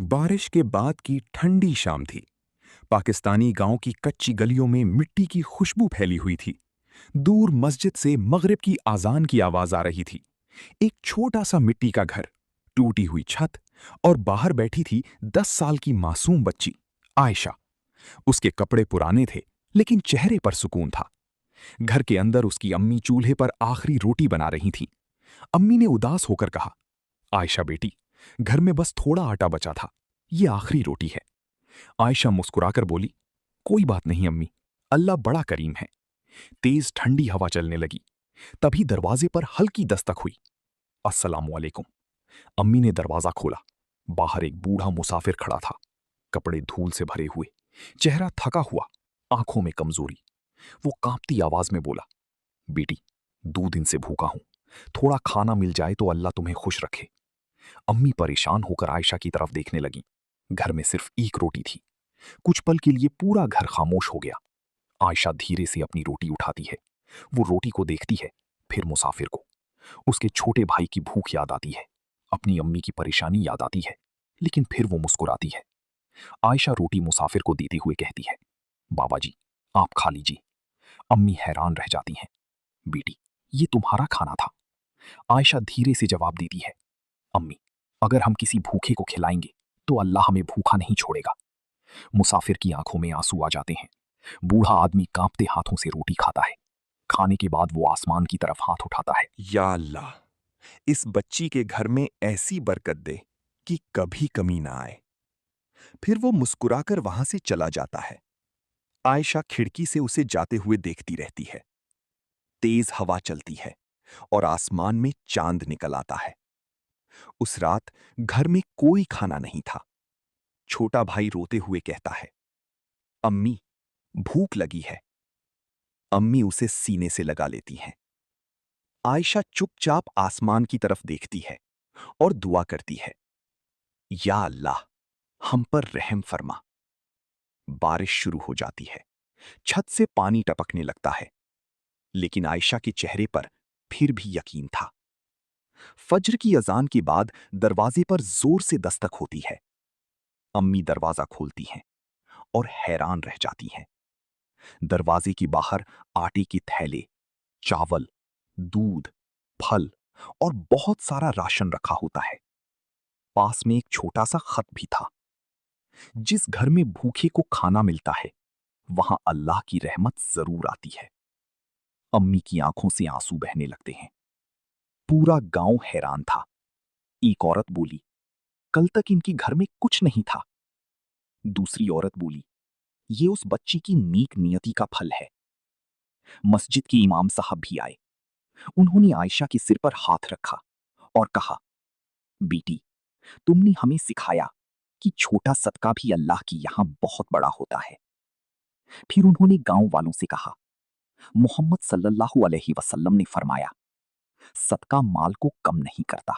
बारिश के बाद की ठंडी शाम थी। पाकिस्तानी गांव की कच्ची गलियों में मिट्टी की खुशबू फैली हुई थी। दूर मस्जिद से मगरिब की आजान की आवाज आ रही थी। एक छोटा सा मिट्टी का घर, टूटी हुई छत और बाहर बैठी थी 10 साल की मासूम बच्ची आयशा। उसके कपड़े पुराने थे, लेकिन चेहरे पर सुकून था। घर के अंदर उसकी अम्मी चूल्हे पर आखिरी रोटी बना रही थीं। अम्मी ने उदास होकर कहा, आयशा बेटी, घर में बस थोड़ा आटा बचा था, ये आखिरी रोटी है। आयशा मुस्कुराकर बोली, कोई बात नहीं अम्मी, अल्लाह बड़ा करीम है। तेज ठंडी हवा चलने लगी। तभी दरवाजे पर हल्की दस्तक हुई। अस्सलामु अलैकुम। अम्मी ने दरवाजा खोला। बाहर एक बूढ़ा मुसाफिर खड़ा था, कपड़े धूल से भरे हुए, चेहरा थका हुआ, आंखों में कमजोरी। वो कांपती आवाज में बोला, बेटी, 2 दिन से भूखा हूं, थोड़ा खाना मिल जाए तो अल्लाह तुम्हें खुश रखे। अम्मी परेशान होकर आयशा की तरफ देखने लगी। घर में सिर्फ एक रोटी थी। कुछ पल के लिए पूरा घर खामोश हो गया। आयशा धीरे से अपनी रोटी उठाती है। वो रोटी को देखती है, फिर मुसाफिर को। उसके छोटे भाई की भूख याद आती है, अपनी अम्मी की परेशानी याद आती है, लेकिन फिर वो मुस्कुराती है। आयशा रोटी मुसाफिर को देते हुए कहती है, बाबा जी, आप खा लीजिए। अम्मी हैरान रह जाती हैं। बेटी, ये तुम्हारा खाना था। आयशा धीरे से जवाब देती है, अम्मी, अगर हम किसी भूखे को खिलाएंगे तो अल्लाह हमें भूखा नहीं छोड़ेगा। मुसाफिर की आंखों में आंसू आ जाते हैं। बूढ़ा आदमी कांपते हाथों से रोटी खाता है। खाने के बाद वो आसमान की तरफ हाथ उठाता है। या अल्लाह, इस बच्ची के घर में ऐसी बरकत दे कि कभी कमी ना आए। फिर वो मुस्कुराकर वहां से चला जाता है। आयशा खिड़की से उसे जाते हुए देखती रहती है। तेज हवा चलती है और आसमान में चांद निकल आता है। उस रात घर में कोई खाना नहीं था। छोटा भाई रोते हुए कहता है, अम्मी, भूख लगी है। अम्मी उसे सीने से लगा लेती हैं। आयशा चुपचाप आसमान की तरफ देखती है और दुआ करती है, या अल्लाह, हम पर रहम फरमा। बारिश शुरू हो जाती है। छत से पानी टपकने लगता है, लेकिन आयशा के चेहरे पर फिर भी यकीन था। फज्र की अजान के बाद दरवाजे पर जोर से दस्तक होती है। अम्मी दरवाजा खोलती हैं और हैरान रह जाती हैं। दरवाजे के बाहर आटे के थैले, चावल, दूध, फल और बहुत सारा राशन रखा होता है। पास में एक छोटा सा खत भी था, जिस घर में भूखे को खाना मिलता है वहां अल्लाह की रहमत जरूर आती है। अम्मी की आंखों से आंसू बहने लगते हैं। पूरा गांव हैरान था। एक औरत बोली, कल तक इनके घर में कुछ नहीं था। दूसरी औरत बोली, ये उस बच्ची की नेक नियति का फल है। मस्जिद के इमाम साहब भी आए। उन्होंने आयशा के सिर पर हाथ रखा और कहा, बेटी, तुमने हमें सिखाया कि छोटा सदका भी अल्लाह की यहां बहुत बड़ा होता है। फिर उन्होंने गांव वालों से कहा, मोहम्मद सल्लल्लाहु अलैहि वसल्लम ने फरमाया, सदका माल को कम नहीं करता।